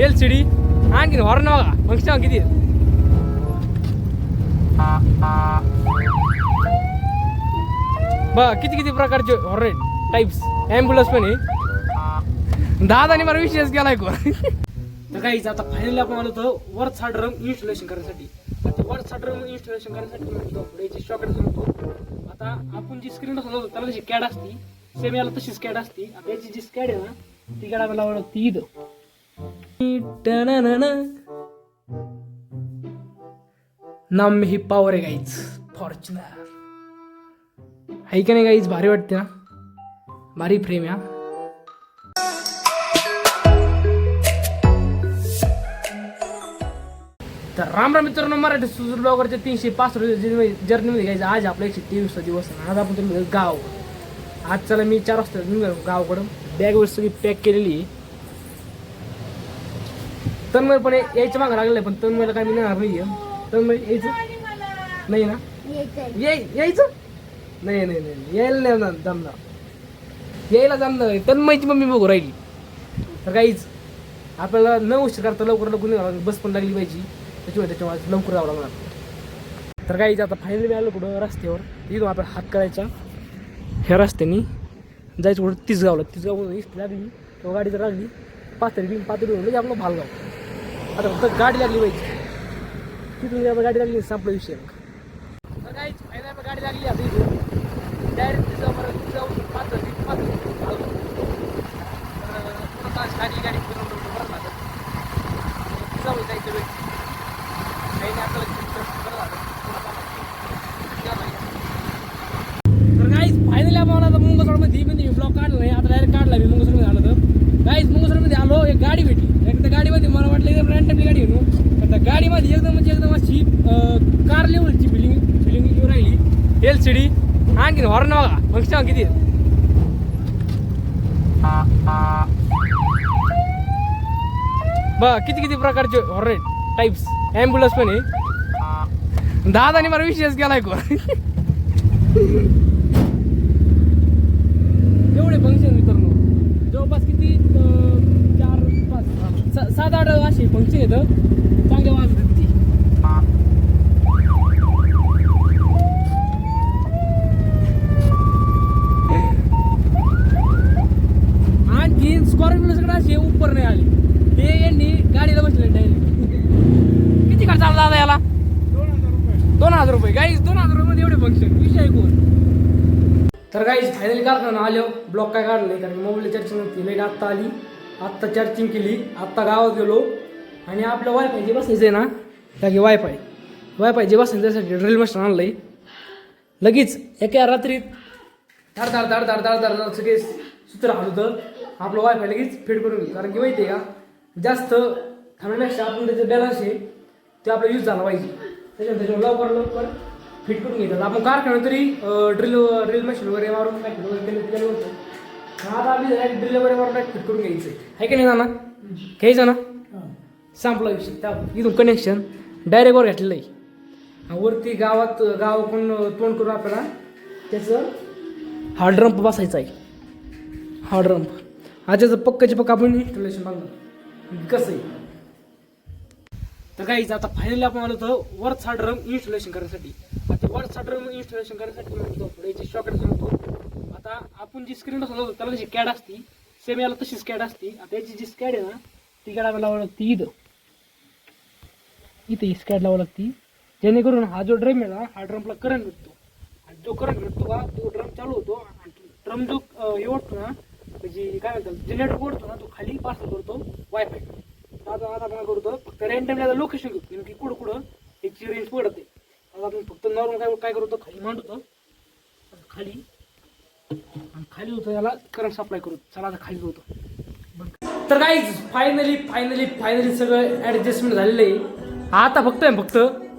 LCD आणखी horn बघा function किती आहे. बघा किती किती प्रकारचे हॉर्न टाइप्स. ॲम्ब्युलन्स पण आहे. दादाने मला विशेष केलाय को. तर काहीच आता फायनली आपण आलो होतो वरचा ड्रम इन्स्टॉलेशन करण्यासाठी. आता वरचा ड्रम इन्स्टॉलेशन करण्यासाठी म्हणतो पुढे सॉकेट सांगतो. आता आपण जी स्क्रीन होतो त्याला जशी कॅड असती सेम याला तशीच कॅड असती. आता याची जी स्कॅड आहे ना ती कॅड आपल्याला आवडती इथं. नाम में ही पावर आहे गाईच. फॉर्च्युनर आहे का नाही गाईच. भारी वाटते ना. भारी फ्रेम या. तर राम राम मित्रांनो, मराठी सुजूर ब्लॉगरच्या 365 जर्नीमध्ये घ्यायचं. आज आपला 123 दिवस. आज आपण तुम्ही गाव. आज चला मी 4 वाजता निघालो गावाकडं. बॅग वर सगळी पॅक केलेली आहे. तन्मय पण यायचं मागं लागलं पण तन्मयला काय मी येणार नाहीये. तन्मय यायचं नाही ना. यायचं नाही नाही नाही यायला नाही जमणार. यायला जमणार नाही. तन्मयची मम्मी बघू राहिली. तर काहीच आपल्याला न उशीर करता लवकर लवकर बस पण लागली पाहिजे. त्याच्यामुळे लवकर जावं लागणार. तर काहीच आता फायनली आलो कुठं रस्त्यावर. तिथून आपण हात करायचा ह्या रस्त्याने जायचं कुठं तिसगावला. तिसगाव लागली किंवा गाडी तर लागली पातळी म्हणजे आपलं भालगाव. आता फक्त गाडी लागली पाहिजे. तिथून आपण गाडी लागली संपला विषय. तर काहीच फायनली आपण गाडी लागली आता इथून डायरेक्ट तिसगाव पातळी भालगाव. गाडी गाडी तिसगाव जायचं वेळ तर काहीच फायनली आपण आता मुंगसोडमध्ये मी ब्लॉग काढला नाही. आता डायरेक्ट काढला मी मुंगसोडमध्ये आलो. तर काहीच मुंगसोडमध्ये आलो. एक गाडी भेटली. त्या गाडीमध्ये मला वाटलं एकदम रँडमली गाडी घेऊ. पण त्या गाडीमध्ये एकदम अशी कार लेवलची फिलिंग येऊ राहिली. LCD आणखी हॉर्न बघा फंक्शन किती आहे. बघा किती किती प्रकारचे हॉर्न टाइप्स. ॲम्ब्युलन्स पण आहे. दादाने मला विशेष केलाय को. एवढे फंक्शन मित्रांनो जवळपास किती 4 5 7 8 असे फंक्शन येतं. चांगले वाजतात ती. आणखी स्कॉर्पिओ सगळं असे उपर नाही आले. ते यांनी गाडीला बसले डायरेक्ट. किती खर्च आला दादा याला. 2000 रुपये. गाईज 2000 रुपये एवढे फंक्शन विषय कोण. तर गाईज फायनली काढताना आलो. ब्लॉग काय काढलं नाही कारण मोबाईल चार्जिंग नव्हती. लाईट आत्ता आली. आत्ता चार्जिंग केली. आत्ता गावात गेलो आणि आपलं वायफाय जे बसायचं आहे ना त्या वायफाय जे बसायचं त्यासाठी ड्रिल मशीन आणलंय. लगेच एका रात्रीत धाड सगळे सूत्र हलवतं. आपलं वायफाय लगेच फिट करून घेऊ. कारण की माहिती आहे का जास्त थांबण्यापेक्षा आपण त्याचं बॅलन्स आहे ते आपला यूज झाला पाहिजे. त्याच्यावर लवकर फिट करून घेतात. आपण कारखान्यात तरी ड्रिल मशीन वगैरे मारून केलं होतं. आता आम्ही ड्रिल वगैरे मारून फिट करून घ्यायचं आहे का नाही ना. घ्यायचं ना. संपला विषय. त्या इथून कनेक्शन डायरेक्ट वर घेतलेलं आहे. वरती गाव पण तोंड करून आपल्याला त्याचं हा ड्रम्प बसायचा आहे. हा ड्रम्प आज त्याचं पक्का आपण इन्स्टॉलेशन बघणार कसं आहे. तर काहीच आता फायनली आपण आलो होतो वरचा ड्रम इन्स्टॉलेशन करण्यासाठी. आता वरचा ड्रम इन्स्टॉलेशन करण्यासाठी म्हणतो पुढे सॉकेट सांगतो. आता आपण जी स्क्रीन होतो त्याला जशी कॅड असती सेम याला तशीच कॅड असती. आता याची जी स्कॅड आहे ना ती कॅड आपल्याला लावावी लागती इथं स्कॅड लावावी लागती. जेणेकरून हा जो ड्रम आहे ना हा ड्रमला करंट भेटतो. आणि जो करंट भेटतो का तो ड्रम चालू होतो. आणि ड्रम जो हे ओढतो ना म्हणजे काय म्हणतात जनरेटर ओढतो ना तो खाली पार्सल करतो वायफाय. आता आपण काय करतो फक्त रँडमली लोकेशन घेतो नेमकी कुठं याची रेंज पडते. आता आपण फक्त नॉर्मल काय करतो खाली मांडतो खाली आणि खाली होतं याला करंट सप्लाय करू. चला आता खाली होतो. तर गाईज फायनली सगळं ॲडजस्टमेंट झालेलं आहे. आता फक्त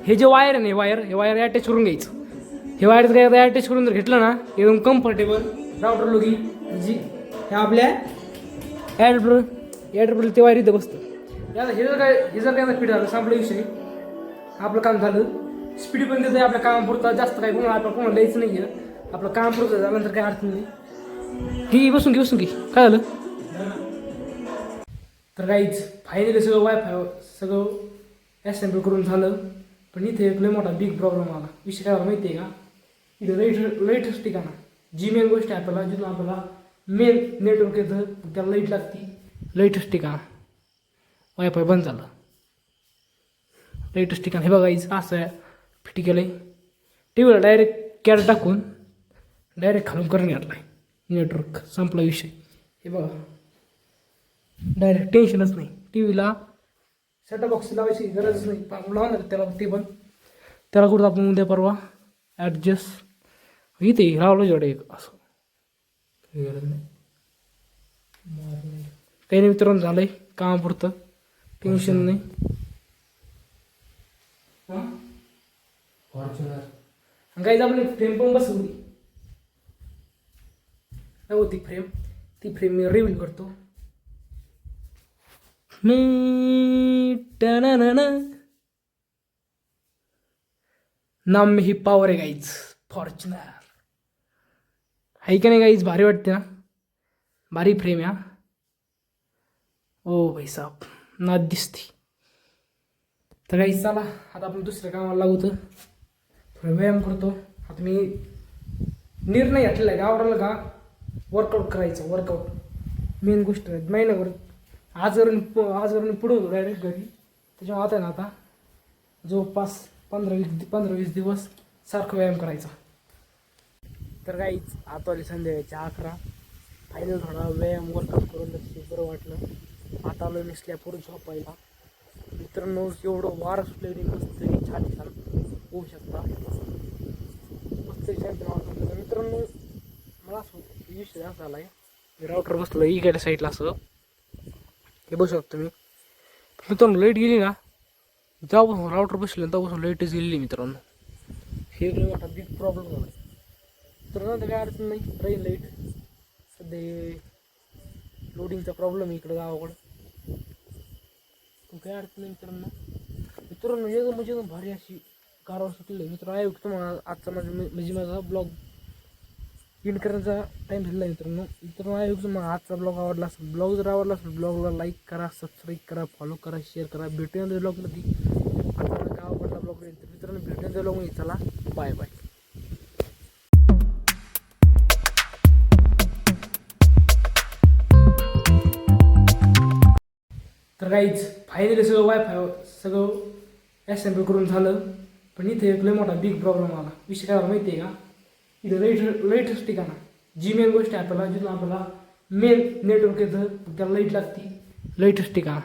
हे जे वायर आहे ना हे वायर अटॅच करून घ्यायचं. हे वायर काय अटॅच करून जर घेतलं ना एकदम कम्फर्टेबल राऊटर लोगी जी हे आपल्या ॲडब्रो ते वायर इथं बसतं. हे जर काय फिट झालं संपला विषय. आपलं काम झालं. स्पीड पण देतं आपल्या कामापुरता. जास्त काय कोणाला द्यायचं नाही आहे. आपलं काम पुरतं झाल्यानंतर काय अडचण नाही. घे बसून घे काय झालं. तर काहीच फायनली सगळं वायफाय सगळं असेंबल करून झालं. पण इथे एक लय मोठा बिग प्रॉब्लेम आला. विषय काय माहिती आहे का, इथं लाईटच ठिकाणा जी मेन गोष्ट आहे आपल्याला, जिथून आपल्याला मेन नेटवर्क येतं त्याला लाईट लागती, लाईटच ठिकाणा वायफाय बंद झालं. लाईटच ठिकाण हे बघायचं असं फिट केलं आहे. टी व्हीला डायरेक्ट कॅट टाकून डायरेक्ट खालून करून घेतला आहे. नेटवर्क संपला विषय. हे बघा डायरेक्ट टेन्शनच नाही. टी व्हीला सेटअप बॉक्स लावायची गरजच नाही. आपण लावणार त्याला ते पण त्याला कुठं आपण उद्या परवा ॲडजस्ट इथे लावलं जोडे एक असं गरज नाही. काही नाही मित्रांनो, झालं आहे कामापुरतं, टेन्शन नाही. फॉर्च्युनर काही आपण फ्रेम पण बसवली होती. ती फ्रेम मी रिव्हील करतो. नाम में ही पावर आहे गाईज, फॉर्च्युनर आहे का नाही गाईज? भारी वाटते ना, भारी फ्रेम या. ओ भाई साहब नाद दिसती. तर गाईज चला आता आपण दुसऱ्या कामाला लागतो. थोडा व्यायाम करतो. आता मी निर्णय घेतलेला आहे गावाला का वर्कआउट करायचं. वर्कआउट मेन गोष्ट आहे. महिन्याभर आजवरून पुढे होतो डायरेक्ट घरी. त्याच्यामुळे आता ना आता जवळपास 15-20 दिवस सारखं व्यायाम करायचा. तर काहीच आता आली संध्याकाळच्या 11. फायनल थोडा व्यायाम वर्कआउट करून बरं वाटलं. आता आलो मी स्लॅपवर झोपायला. मित्रांनो एवढं वारं सुटलं मस्त छान होऊ शकता. मस्त छान मित्रांनो. मला असं विषय असा आला आहे, मी राऊटर बसलो इकडल्या साईडला असं हे बसू शकतो मी. मित्रांनो लाईट गेली ना, जेव्हापासून राऊटर बसले तेव्हापासून लाईटच गेलेली मित्रांनो. हे एक मोठा बिग प्रॉब्लेम झाला. मित्रांनो तर काय अडचण नाही, राहील लाईट. सध्या लोडिंगचा प्रॉब्लेम आहे इकडं गावाकडं, काय अडचण नाही मित्रांनो एकदम म्हणजे भारी अशी कारवार सुटलेली आहे. मित्रांनो आहे तुम्हाला आजचा माझा ब्लॉग एंड करण्याचा टाईम झालेला आहे. मित्रांनो आहे तुम्हाला आजचा ब्लॉग आवडला असेल. ब्लॉग जर आवडला असेल ब्लॉगला लाईक करा, सबस्क्राईब करा, फॉलो करा, शेअर करा. भेटूया ब्लॉगमध्ये. आता गावाकडला ब्लॉग येईल. तर मित्रांनो भेटूया ब्लॉगमध्ये. चला बाय बाय. तर काहीच फायनली सगळं वायफाय सगळं असेंबल करून झालं. पण इथे एक लय मोठा बिग प्रॉब्लेम आला. विषय काय माहिती आहे का, इथं लाईटच ठिकाणा जी मेन गोष्ट आहे आपल्याला, जिथून आपल्याला मेन नेटवर्क येतं त्याला लाईट लागती, लाईटच ठिकाणा